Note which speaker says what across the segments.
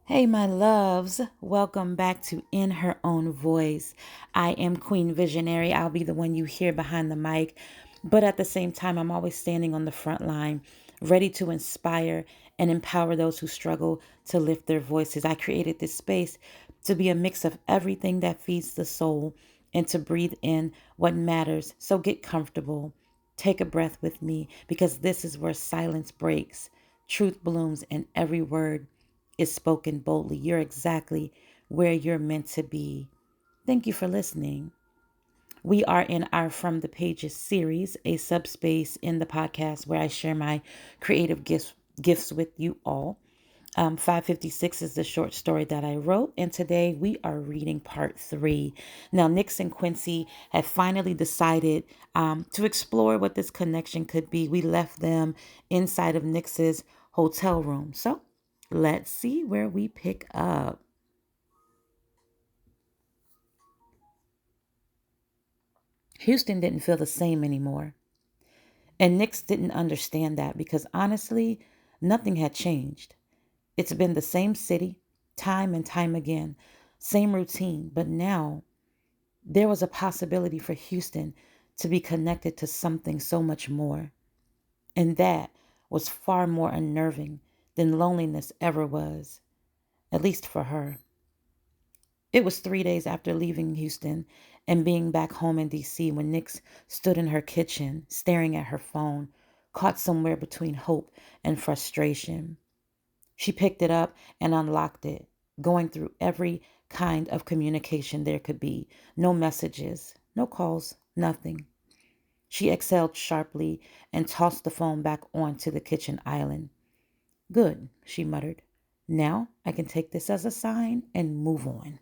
Speaker 1: Hey, my loves, welcome back to In Her Own Voice. I am Queen Visionary. I'll be the one you hear behind the mic, but at the same time, I'm always standing on the front line, ready to inspire and empower those who struggle to lift their voices. I created this space to be a mix of everything that feeds the soul and to breathe in what matters. So get comfortable. Take a breath with me because this is where silence breaks, truth blooms, and every word is spoken boldly. You're exactly where you're meant to be. Thank you for listening. We are in our From the Pages series, a subspace in the podcast where I share my creative gifts with you all. 556 is the short story that I wrote, and today we are reading part three. Now, Nyx and Quincy have finally decided to explore what this connection could be. We left them inside of Nyx's hotel room. So let's see where we pick up. Houston didn't feel the same anymore. And Nyx didn't understand that because honestly, nothing had changed. It's been the same city, time and time again, same routine, but now there was a possibility for Houston to be connected to something so much more. And that was far more unnerving than loneliness ever was, at least for her. It was 3 days after leaving Houston and being back home in DC when Nyx stood in her kitchen, staring at her phone, caught somewhere between hope and frustration. She picked it up and unlocked it, going through every kind of communication there could be. No messages, no calls, nothing. She exhaled sharply and tossed the phone back onto the kitchen island. Good, she muttered. Now I can take this as a sign and move on.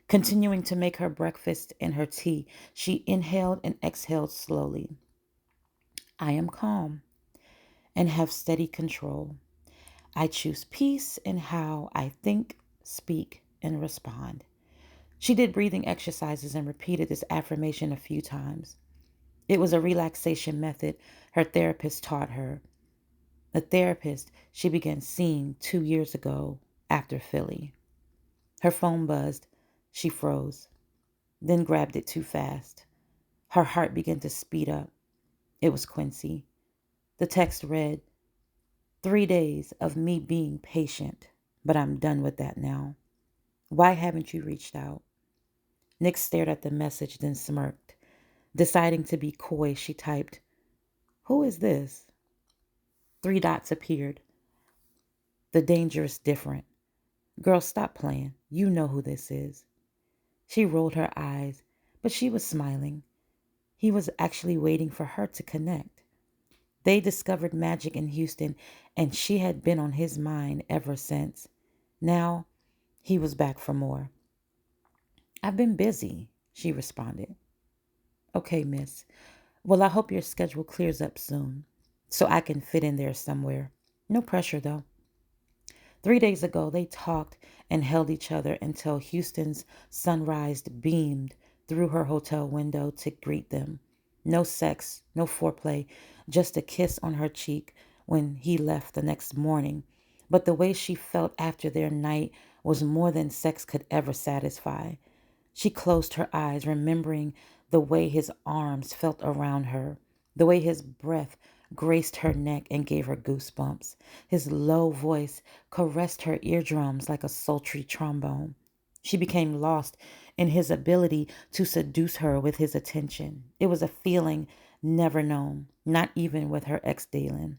Speaker 1: Continuing to make her breakfast and her tea, she inhaled and exhaled slowly. I am calm and have steady control. I choose peace in how I think, speak, and respond. She did breathing exercises and repeated this affirmation a few times. It was a relaxation method her therapist taught her, a therapist she began seeing 2 years ago after Philly. Her phone buzzed. She froze, then grabbed it too fast. Her heart began to speed up. It was Quincy. The text read, 3 days of me being patient, but I'm done with that now. Why haven't you reached out? Nick stared at the message, then smirked. Deciding to be coy, she typed, Who is this? Three dots appeared. The dangerous different. Girl, stop playing. You know who this is. She rolled her eyes, but she was smiling. He was actually waiting for her to connect. They discovered magic in Houston, and she had been on his mind ever since. Now, he was back for more. I've been busy, she responded. Okay, miss. Well, I hope your schedule clears up soon so I can fit in there somewhere. No pressure, though. 3 days ago, they talked and held each other until Houston's sunrise beamed through her hotel window to greet them. No sex, no foreplay, just a kiss on her cheek when he left the next morning. But the way she felt after their night was more than sex could ever satisfy. She closed her eyes, remembering the way his arms felt around her, the way his breath graced her neck and gave her goosebumps. His low voice caressed her eardrums like a sultry trombone. She became lost in his ability to seduce her with his attention. It was a feeling never known, not even with her ex Dalen.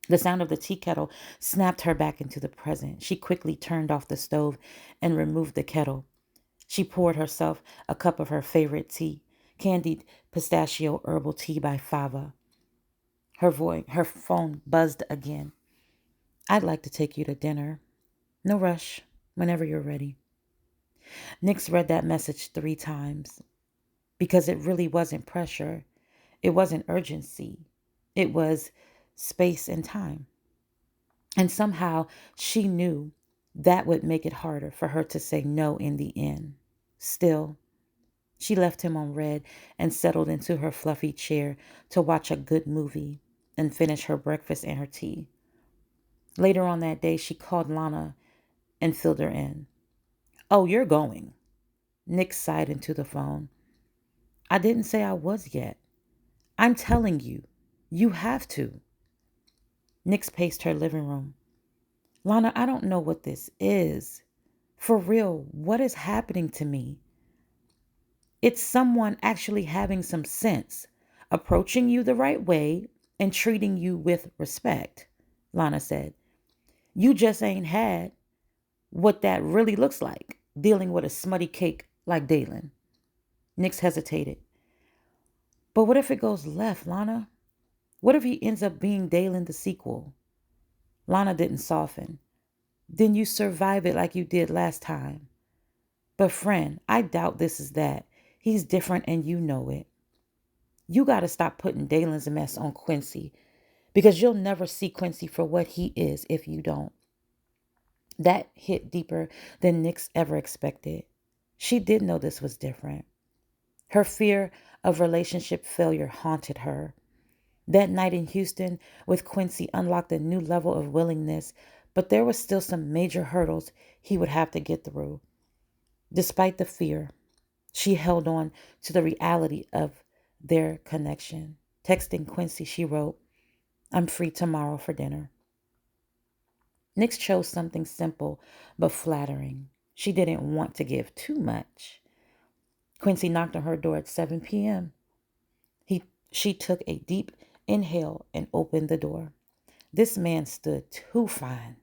Speaker 1: The sound of the tea kettle snapped her back into the present. She quickly turned off the stove and removed the kettle. She poured herself a cup of her favorite tea, candied pistachio herbal tea by Fava. Her phone buzzed again. I'd like to take you to dinner. No rush, whenever you're ready. Nyx read that message 3 times because it really wasn't pressure. It wasn't urgency. It was space and time. And somehow she knew that would make it harder for her to say no in the end. Still, she left him on red and settled into her fluffy chair to watch a good movie and finish her breakfast and her tea. Later on that day, she called Lana and filled her in. Oh, you're going. Nyx sighed into the phone. I didn't say I was yet. I'm telling you, you have to. Nyx paced her living room. Lana, I don't know what this is. For real, what is happening to me? It's someone actually having some sense, approaching you the right way, and treating you with respect, Lana said. You just ain't had what that really looks like, dealing with a smutty cake like Dalen. Nyx hesitated. But what if it goes left, Lana? What if he ends up being Dalen the sequel? Lana didn't soften. Then you survive it like you did last time. But friend, I doubt this is that. He's different and you know it. You gotta stop putting Dalen's mess on Quincy because you'll never see Quincy for what he is if you don't. That hit deeper than Nyx ever expected. She did know this was different. Her fear of relationship failure haunted her. That night in Houston with Quincy unlocked a new level of willingness, but there was still some major hurdles he would have to get through. Despite the fear, she held on to the reality of their connection. Texting Quincy, she wrote, I'm free tomorrow for dinner. Nyx chose something simple but flattering. She didn't want to give too much. Quincy knocked on her door at 7 p.m. She took a deep inhale and opened the door. This man stood too fine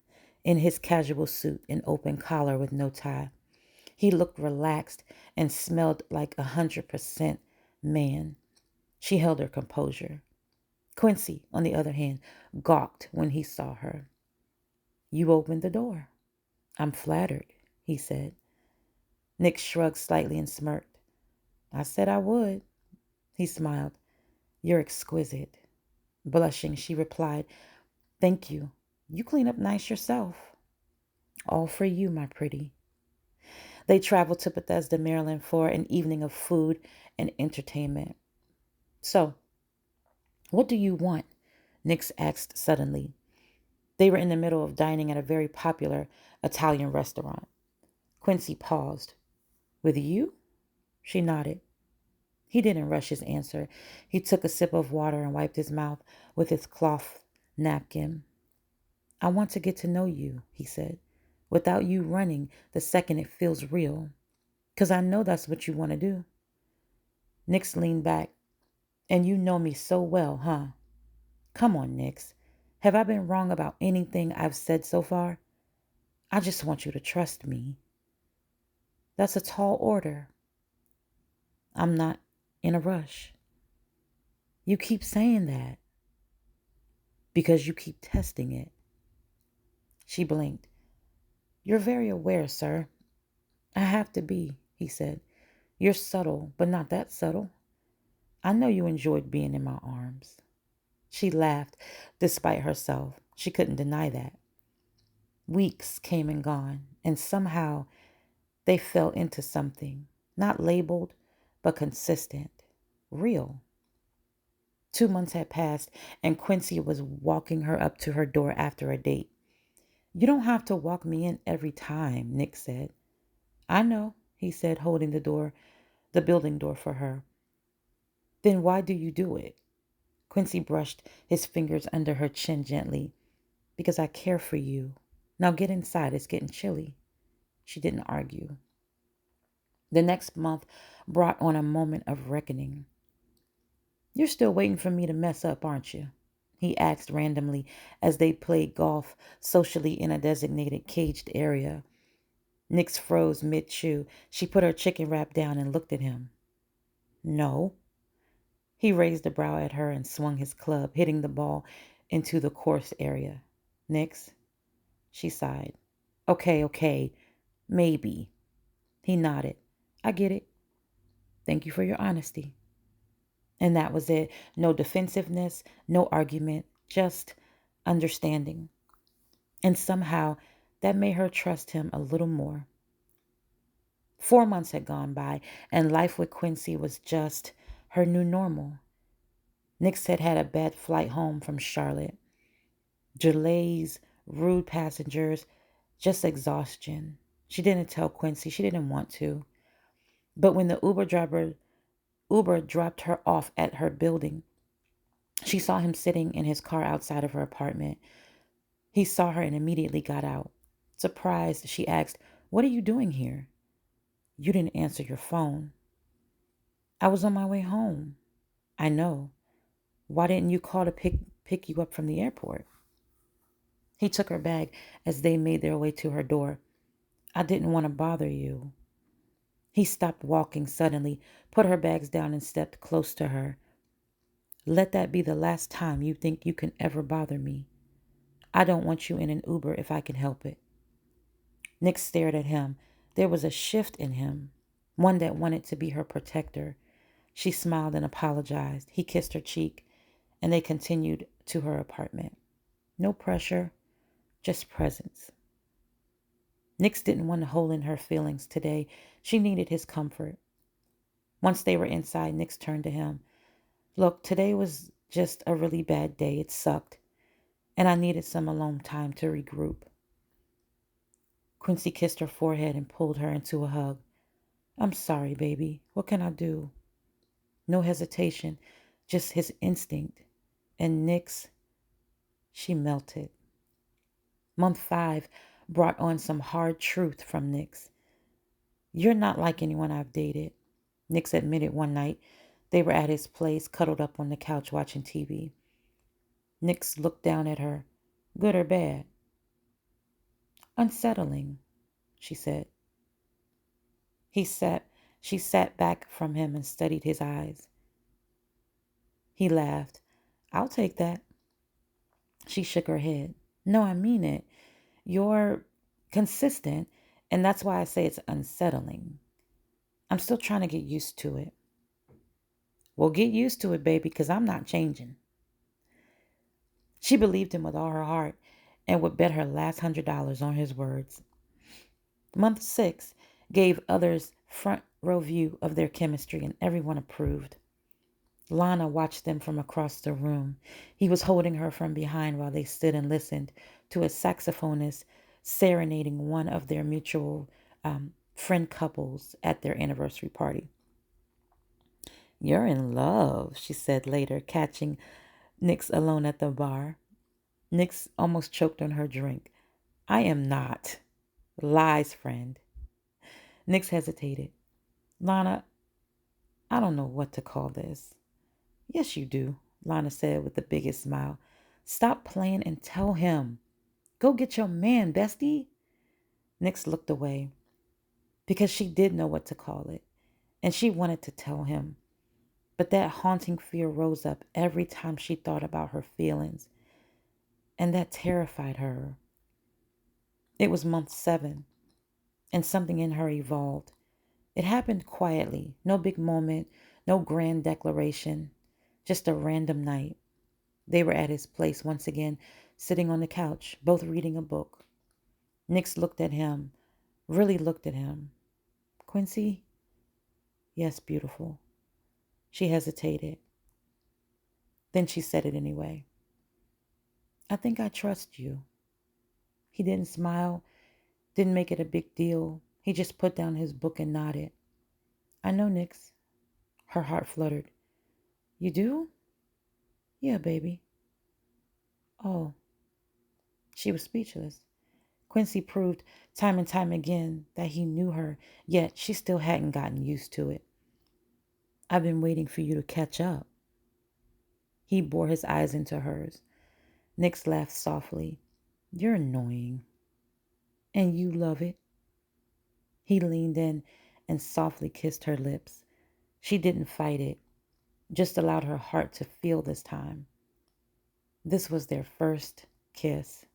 Speaker 1: in his casual suit and open collar with no tie. He looked relaxed and smelled like 100% man. She held her composure. Quincy, on the other hand, gawked when he saw her. You opened the door. I'm flattered, he said. Nyx shrugged slightly and smirked. I said I would. He smiled. You're exquisite. Blushing, she replied, Thank you. You clean up nice yourself. All for you, my pretty. They traveled to Bethesda, Maryland for an evening of food and entertainment. So, what do you want? Nyx asked suddenly. They were in the middle of dining at a very popular Italian restaurant. Quincy paused. With you? She nodded. He didn't rush his answer. He took a sip of water and wiped his mouth with his cloth napkin. I want to get to know you, he said, without you running the second it feels real. 'Cause I know that's what you want to do. Nyx leaned back. And you know me so well, huh? Come on, Nyx. Have I been wrong about anything I've said so far? I just want you to trust me. That's a tall order. I'm not in a rush. You keep saying that because you keep testing it. She blinked. You're very aware, sir. I have to be, he said. You're subtle, but not that subtle. I know you enjoyed being in my arms. She laughed despite herself. She couldn't deny that. Weeks came and gone, and somehow they fell into something, not labeled, but consistent, real. 2 months had passed, and Quincy was walking her up to her door after a date. You don't have to walk me in every time, Nyx said. I know, he said, holding the building door for her. Then why do you do it? Quincy brushed his fingers under her chin gently. Because I care for you. Now get inside, it's getting chilly. She didn't argue. The next month brought on a moment of reckoning. You're still waiting for me to mess up, aren't you? He asked randomly as they played golf socially in a designated caged area. Nyx froze mid-chew. She put her chicken wrap down and looked at him. No. He raised a brow at her and swung his club, hitting the ball into the course area. Nyx? She sighed. Okay, maybe. He nodded. I get it. Thank you for your honesty. And that was it. No defensiveness, no argument, just understanding. And somehow that made her trust him a little more. 4 months had gone by, and life with Quincy was just her new normal. Nyx had had a bad flight home from Charlotte. Delays, rude passengers, just exhaustion. She didn't tell Quincy. She didn't want to. But when the Uber dropped her off at her building, she saw him sitting in his car outside of her apartment. He saw her and immediately got out. Surprised, she asked, "What are you doing here?" "You didn't answer your phone." "I was on my way home." "I know. Why didn't you call to pick you up from the airport?" He took her bag as they made their way to her door. "I didn't want to bother you." He stopped walking suddenly, put her bags down, and stepped close to her. "Let that be the last time you think you can ever bother me. I don't want you in an Uber if I can help it." Nick stared at him. There was a shift in him, one that wanted to be her protector. She smiled and apologized. He kissed her cheek, and they continued to her apartment. No pressure, just presence. Nyx didn't want to hold in her feelings today. She needed his comfort. Once they were inside, Nyx turned to him. "Look, today was just a really bad day. It sucked, and I needed some alone time to regroup." Quincy kissed her forehead and pulled her into a hug. "I'm sorry, baby. What can I do?" No hesitation, just his instinct. And Nyx, she melted. Month 5 brought on some hard truth from Nyx. "You're not like anyone I've dated," Nyx admitted one night. They were at his place, cuddled up on the couch watching TV. Nyx looked down at her. "Good or bad?" "Unsettling," she said. He sat, she sat back from him and studied his eyes. He laughed. "I'll take that." She shook her head. "No, I mean it. You're consistent, and that's why I say it's unsettling. I'm still trying to get used to it." "Well, get used to it, baby, because I'm not changing." She believed him with all her heart and would bet her last $100 on his words. Month 6 gave others front row view of their chemistry, and everyone approved. Lana watched them from across the room. He was holding her from behind while they stood and listened to a saxophonist serenading one of their mutual friend couples at their anniversary party. "You're in love," she said later, catching Nyx alone at the bar. Nyx almost choked on her drink. "I am not." "Lies, friend." Nyx hesitated. "Lana, I don't know what to call this." "Yes, you do," Lana said with the biggest smile. "Stop playing and tell him. Go get your man, bestie." Nyx looked away because she did know what to call it, and she wanted to tell him. But that haunting fear rose up every time she thought about her feelings, and that terrified her. It was month 7, and something in her evolved. It happened quietly, no big moment, no grand declaration, just a random night. They were at his place once again, sitting on the couch, both reading a book. Nyx looked at him, really looked at him. "Quincy?" "Yes, beautiful." She hesitated. Then she said it anyway. "I think I trust you." He didn't smile, didn't make it a big deal. He just put down his book and nodded. "I know, Nyx." Her heart fluttered. "You do?" "Yeah, baby." "Oh." She was speechless. Quincy proved time and time again that he knew her, yet she still hadn't gotten used to it. "I've been waiting for you to catch up." He bore his eyes into hers. Nyx laughed softly. "You're annoying." "And you love it." He leaned in and softly kissed her lips. She didn't fight it, just allowed her heart to feel this time. This was their first kiss.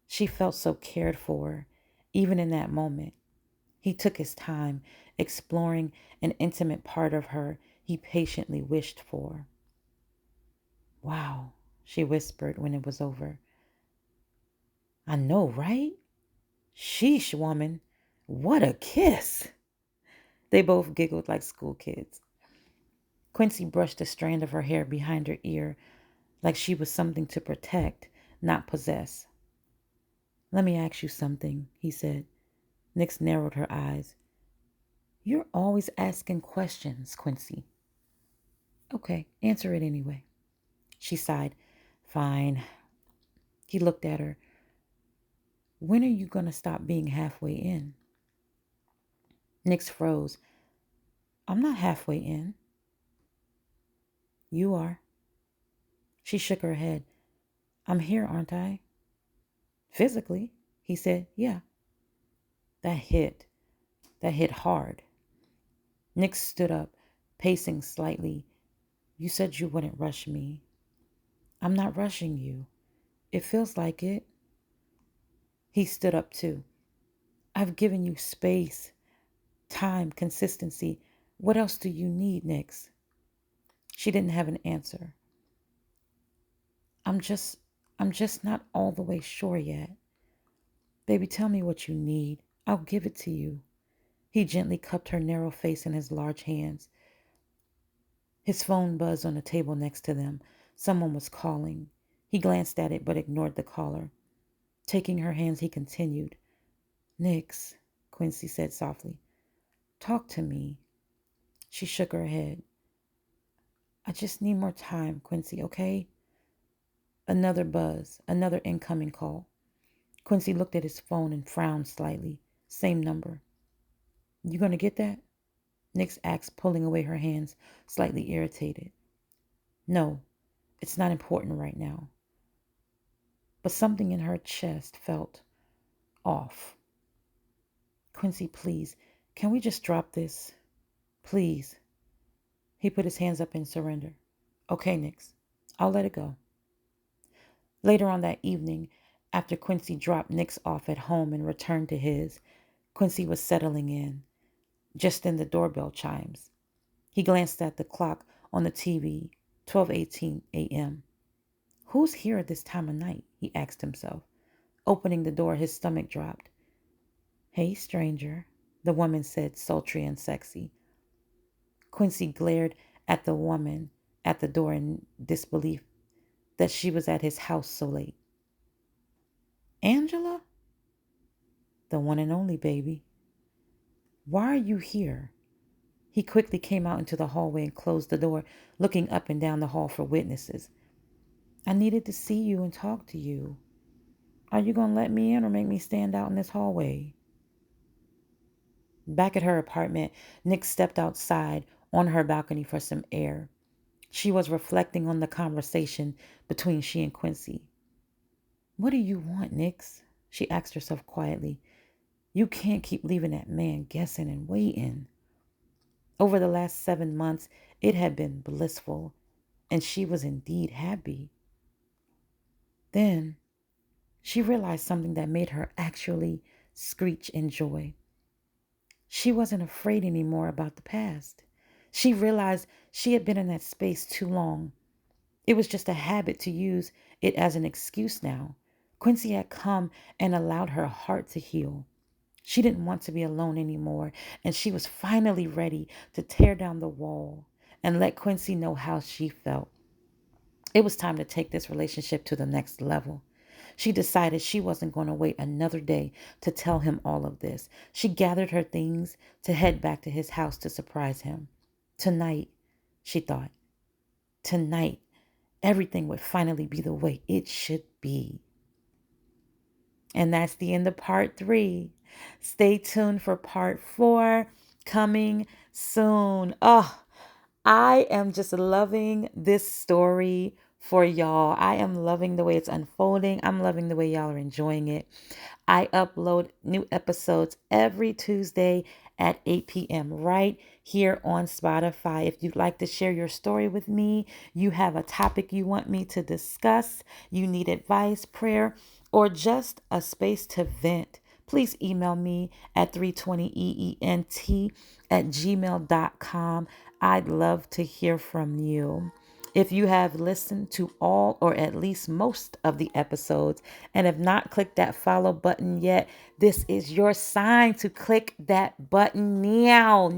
Speaker 1: She felt so cared for, even in that moment. He took his time, exploring an intimate part of her he patiently wished for. "Wow," she whispered when it was over. "I know, right? Sheesh, woman. What a kiss." They both giggled like school kids. Quincy brushed a strand of her hair behind her ear like she was something to protect, not possess. Let me ask you something, he said. Nyx narrowed her eyes. You're always asking questions, Quincy. Okay, answer it anyway. She sighed. Fine. He looked at her. When are you going to stop being halfway in? Nyx froze. I'm not halfway in. You are. She shook her head. I'm here, aren't I? Physically, he said. Yeah. That hit. That hit hard. Nyx stood up, pacing slightly. You said you wouldn't rush me. I'm not rushing you. It feels like it. He stood up too. I've given you space, time, consistency. What else do you need, Nyx? She didn't have an answer. I'm just I'm just not all the way sure yet. Baby, tell me what you need. I'll give it to you. He gently cupped her narrow face in his large hands. His phone buzzed on the table next to them. Someone was calling. He glanced at it but ignored the caller. Taking her hands, he continued. Nyx, Quincy said softly. Talk to me. She shook her head. I just need more time, Quincy, okay? Another buzz, another incoming call. Quincy looked at his phone and frowned slightly. Same number. You gonna get that? Nyx asked, pulling away her hands, slightly irritated. No, it's not important right now. But something in her chest felt off. Quincy, please, can we just drop this? Please. He put his hands up in surrender. Okay, Nyx, I'll let it go. Later on that evening, after Quincy dropped Nyx off at home and returned to his, Quincy was settling in. Just then the doorbell chimes. He glanced at the clock on the TV, 12:18 a.m. Who's here at this time of night? He asked himself. Opening the door, his stomach dropped. Hey, stranger, the woman said, sultry and sexy. Quincy glared at the woman at the door in disbelief that she was at his house so late. Angela? The one and only, baby. Why are you here? He quickly came out into the hallway and closed the door, looking up and down the hall for witnesses. I needed to see you and talk to you. Are you going to let me in or make me stand out in this hallway? Back at her apartment, Nyx stepped outside on her balcony for some air. She was reflecting on the conversation between she and Quincy. What do you want, Nyx? She asked herself quietly. You can't keep leaving that man guessing and waiting. Over the last 7 months, it had been blissful, and she was indeed happy. Then she realized something that made her actually screech in joy. She wasn't afraid anymore about the past. She realized she had been in that space too long. It was just a habit to use it as an excuse now. Quincy had come and allowed her heart to heal. She didn't want to be alone anymore, and she was finally ready to tear down the wall and let Quincy know how she felt. It was time to take this relationship to the next level. She decided she wasn't going to wait another day to tell him all of this. She gathered her things to head back to his house to surprise him. Tonight, she thought, tonight, everything would finally be the way it should be. And that's the end of part 3. Stay tuned for part 4 coming soon. Oh, I am just loving this story for y'all. I am loving the way it's unfolding. I'm loving the way y'all are enjoying it. I upload new episodes every Tuesday at 8 p.m. right here on Spotify. If you'd like to share your story with me, you have a topic you want me to discuss, you need advice, prayer, or just a space to vent, please email me at 320eent@gmail.com. I'd love to hear from you. If you have listened to all or at least most of the episodes and have not clicked that follow button yet, this is your sign to click that button now.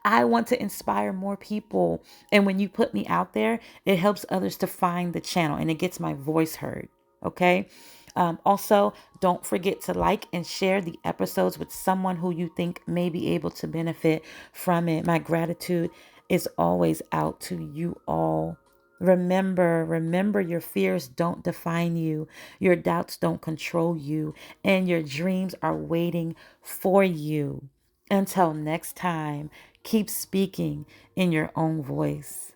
Speaker 1: I want to inspire more people. And when you put me out there, it helps others to find the channel and it gets my voice heard. Okay? Also, don't forget to like and share the episodes with someone who you think may be able to benefit from it. My gratitude is always out to you all. Remember, your fears don't define you, your doubts don't control you, and your dreams are waiting for you. Until next time, keep speaking in your own voice.